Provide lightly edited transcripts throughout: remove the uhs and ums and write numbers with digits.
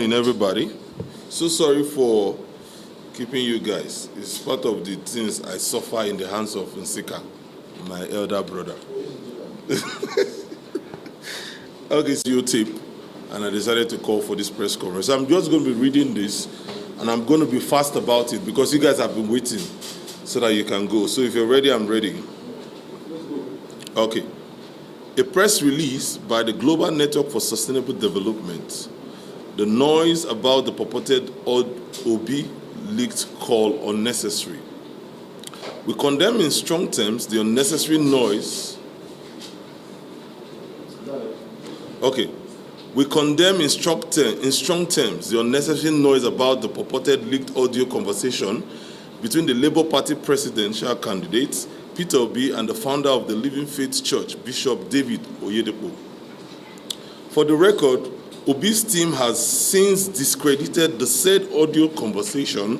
In everybody. So sorry for keeping you guys. It's part of the things I suffer in the hands of Nsika, my elder brother. Okay, it's your tape, and I decided to call for this press conference. I'm just going to be reading this, and I'm going to be fast about it because you guys have been waiting so that you can go. So if you're ready, I'm ready. Okay. A press release by the Global Network for Sustainable Development. The noise about the purported Obi leaked call unnecessary. We condemn in strong terms the unnecessary noise. Okay. We condemn in strong terms the unnecessary noise about the purported leaked audio conversation between the Labour Party presidential candidate, Peter Obi, and the founder of the Living Faith Church, Bishop David Oyedepo. For the record, Obi's team has since discredited the said audio conversation.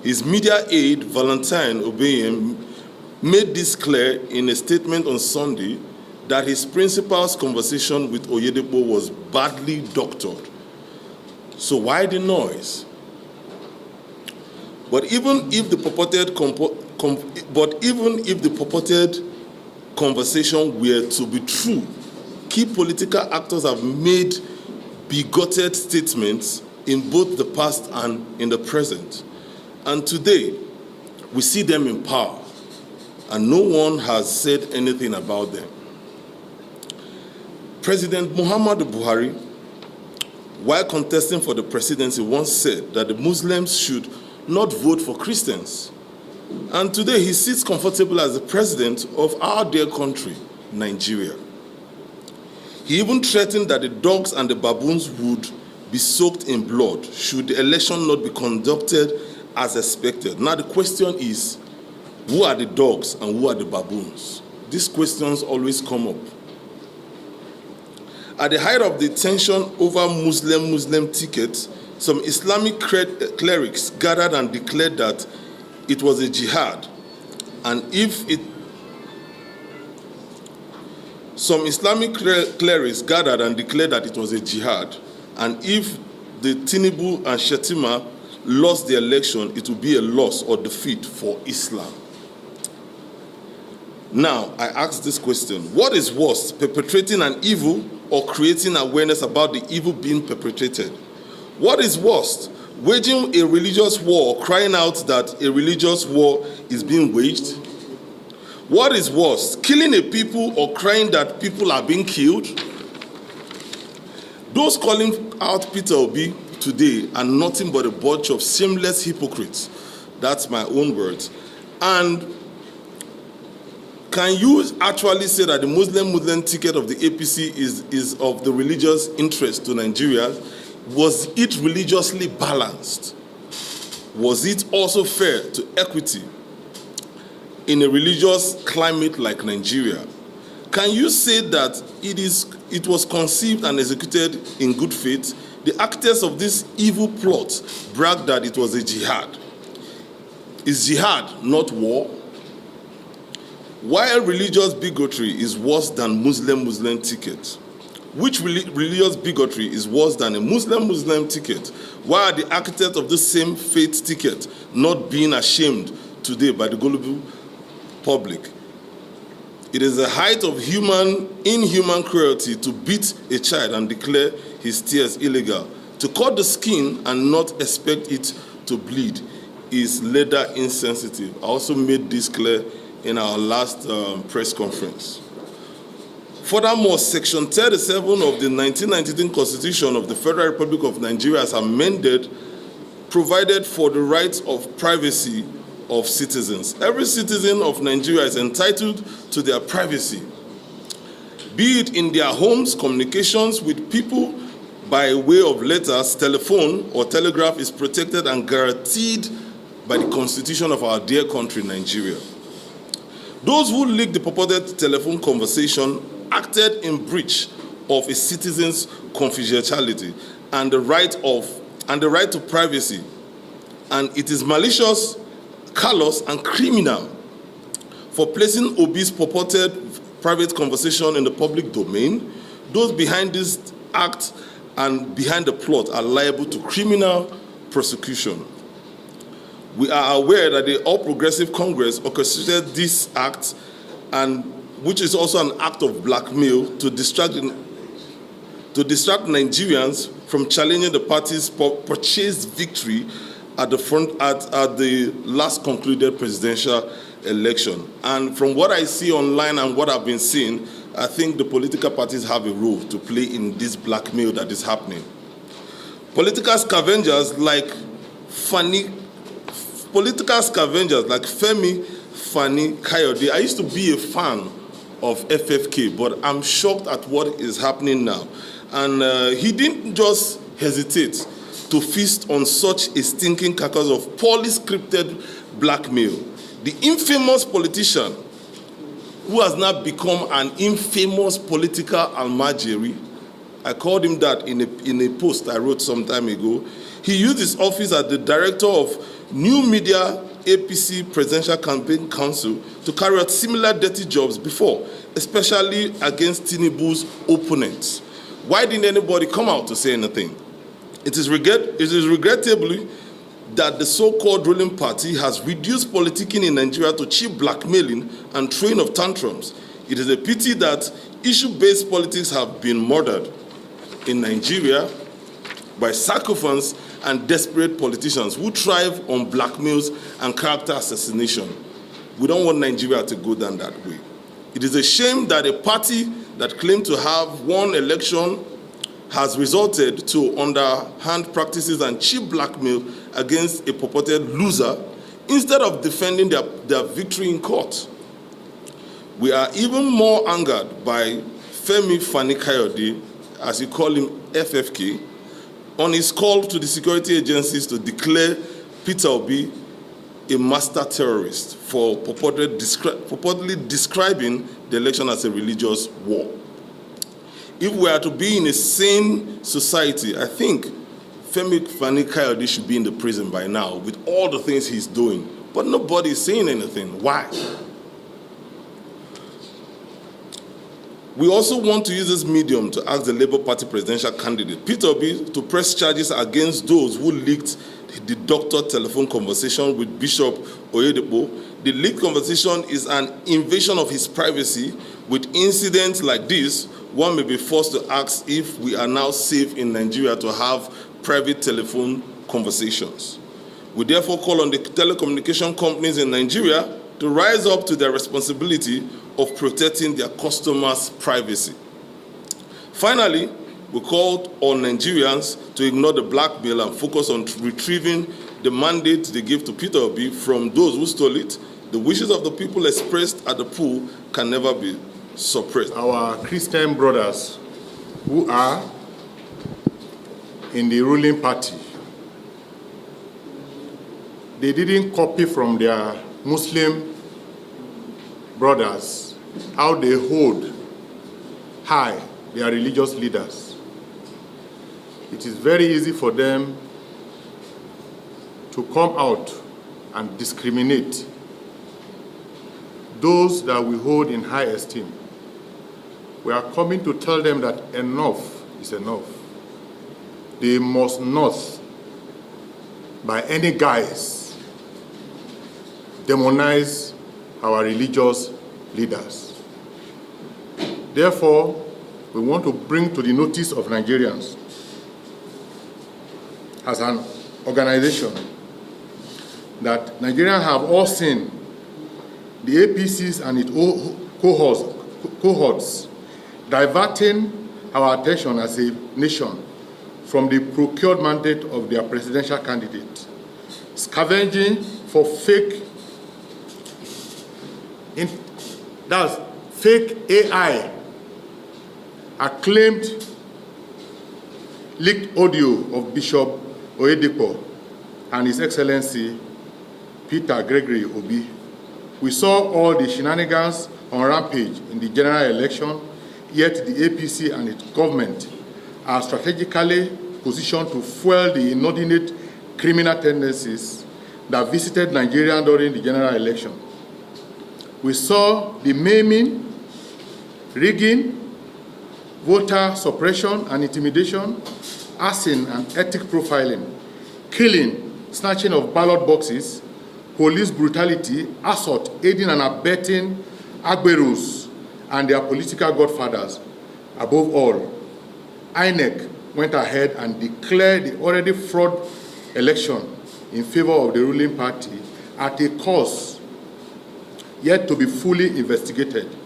His media aide, Valentine Obeyem, made this clear in a statement on Sunday that his principal's conversation with Oyedepo was badly doctored. So why the noise? But even if the purported conversation were to be true, key political actors have made bigoted statements in both the past and in the present. And today, we see them in power, and no one has said anything about them. President Muhammadu Buhari, while contesting for the presidency, once said that the Muslims should not vote for Christians. And today, he sits comfortable as the president of our dear country, Nigeria. He even threatened that the dogs and the baboons would be soaked in blood should the election not be conducted as expected. Now the question is, who are the dogs and who are the baboons? These questions always come up. At the height of the tension over Muslim tickets, some Islamic clerics gathered and declared that it was a jihad, and some Islamic clerics gathered and declared that it was a jihad, and if the Tinubu and Shettima lost the election, it would be a loss or defeat for Islam. Now, I ask this question: what is worse, perpetrating an evil or creating awareness about the evil being perpetrated? What is worse, waging a religious war or crying out that a religious war is being waged? What is worse, killing a people or crying that people are being killed? Those calling out Peter Obi today are nothing but a bunch of shameless hypocrites. That's my own words. And can you actually say that the Muslim ticket of the APC is of the religious interest to Nigeria? Was it religiously balanced? Was it also fair to equity in a religious climate like Nigeria? Can you say that it was conceived and executed in good faith? The actors of this evil plot bragged that it was a jihad. Is jihad not war? While religious bigotry is worse than Muslim ticket, which religious bigotry is worse than a Muslim ticket? Why are the architects of the same faith ticket not being ashamed today by the global public? It is the height of inhuman cruelty to beat a child and declare his tears illegal. To cut the skin and not expect it to bleed is leather insensitive. I also made this clear in our last press conference. Furthermore, Section 37 of the 1993 Constitution of the Federal Republic of Nigeria, as amended, provided for the rights of privacy of citizens. Every citizen of Nigeria is entitled to their privacy, be it in their homes. Communications with people by way of letters, telephone, or telegraph is protected and guaranteed by the Constitution of our dear country, Nigeria. Those who leaked the purported telephone conversation acted in breach of a citizen's confidentiality and the right to privacy, and it is malicious, callous, and criminal for placing Obi's purported private conversation in the public domain. Those behind this act and behind the plot are liable to criminal prosecution. We are aware that the All Progressive Congress orchestrated this act, and which is also an act of blackmail to distract Nigerians from challenging the party's purchased victory at the last concluded presidential election. And from what I see online and what I've been seeing, I think the political parties have a role to play in this blackmail that is happening. Political scavengers like Femi Fani Kayode. I used to be a fan of FFK, but I'm shocked at what is happening now. And he didn't just hesitate to feast on such a stinking carcass of poorly scripted blackmail. The infamous politician who has now become an infamous political almajiri, I called him that in a post I wrote some time ago. He used his office as the director of New Media APC Presidential Campaign Council to carry out similar dirty jobs before, especially against Tinubu's opponents. Why didn't anybody come out to say anything? It is regrettably that the so-called ruling party has reduced politicking in Nigeria to cheap blackmailing and throwing of tantrums. It is a pity that issue-based politics have been murdered in Nigeria by sycophants and desperate politicians who thrive on blackmails and character assassination. We don't want Nigeria to go down that way. It is a shame that a party that claimed to have won election has resorted to underhand practices and cheap blackmail against a purported loser instead of defending their victory in court. We are even more angered by Femi Fani Kayode, as you call him FFK, on his call to the security agencies to declare Peter Obi a master terrorist for purportedly describing the election as a religious war. If we are to be in a sane society, I think Femi Fani Kayode should be in the prison by now with all the things he's doing. But nobody is saying anything. Why? We also want to use this medium to ask the Labour Party presidential candidate, Peter Obi, to press charges against those who leaked the doctored telephone conversation with Bishop Oyedepo. The leaked conversation is an invasion of his privacy. With incidents like this, one may be forced to ask if we are now safe in Nigeria to have private telephone conversations. We therefore call on the telecommunication companies in Nigeria to rise up to their responsibility of protecting their customers' privacy. Finally, we called on Nigerians to ignore the blackmail and focus on retrieving the mandate they gave to Peter Obi from those who stole it. The wishes of the people expressed at the poll can never be suppressed. Our Christian brothers who are in the ruling party, they didn't copy from their Muslim brothers how they hold high their religious leaders. It is very easy for them to come out and discriminate those that we hold in high esteem. We are coming to tell them that enough is enough. They must not, by any guise, demonize our religious leaders. Therefore, we want to bring to the notice of Nigerians as an organization that Nigerians have all seen the APCs and its cohorts diverting our attention as a nation from the procured mandate of their presidential candidate, scavenging for fake AI, acclaimed leaked audio of Bishop Oyedepo and His Excellency Peter Gregory Obi. We saw all the shenanigans on rampage in the general election, yet the APC and its government are strategically positioned to fuel the inordinate criminal tendencies that visited Nigeria during the general election. We saw the maiming, rigging, voter suppression and intimidation, arson and ethnic profiling, killing, snatching of ballot boxes, police brutality, assault, aiding and abetting Agberos and their political godfathers. Above all, INEC went ahead and declared the already fraud election in favor of the ruling party at a cost yet to be fully investigated.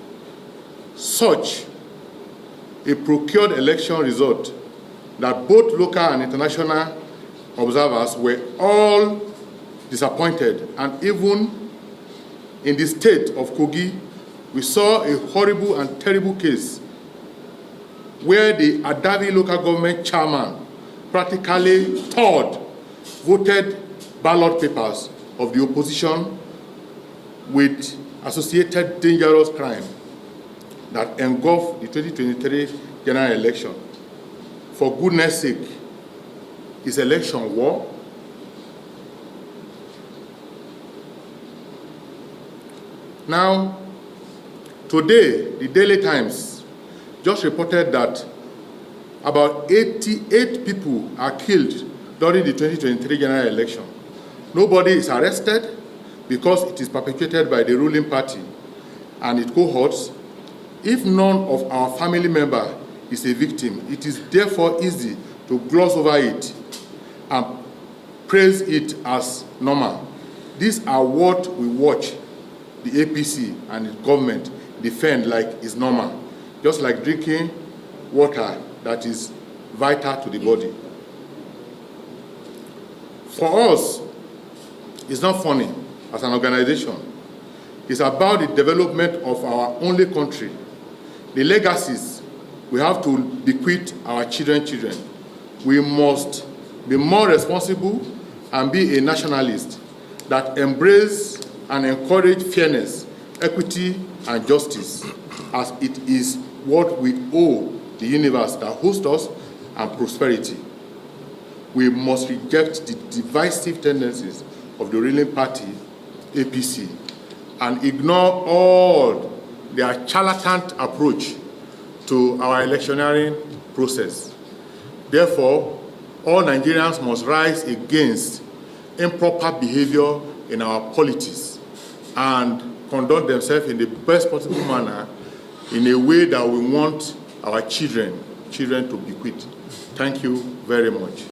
Such a procured election result that both local and international observers were all disappointed, and even in the state of Kogi, we saw a horrible and terrible case where the Adavi local government chairman practically third voted ballot papers of the opposition with associated dangerous crime that engulfed the 2023 general election. For goodness sake, is election war? Now, today, the Daily Times just reported that about 88 people are killed during the 2023 general election. Nobody is arrested because it is perpetrated by the ruling party and its cohorts. If none of our family member is a victim, it is therefore easy to gloss over it and praise it as normal. These are what we watch the APC and its government defend like it's normal, just like drinking water that is vital to the body. For us, it's not funny as an organization. It's about the development of our only country, the legacies we have to bequeath our children. We must be more responsible and be a nationalist that embrace and encourage fairness, equity, and justice, as it is what we owe the universe that hosts us and prosperity. We must reject the divisive tendencies of the ruling party, APC, and ignore all their charlatan approach to our electioneering process. Therefore, all Nigerians must rise against improper behavior in our politics and conduct themselves in the best possible manner in a way that we want our children to bequeath. Thank you very much.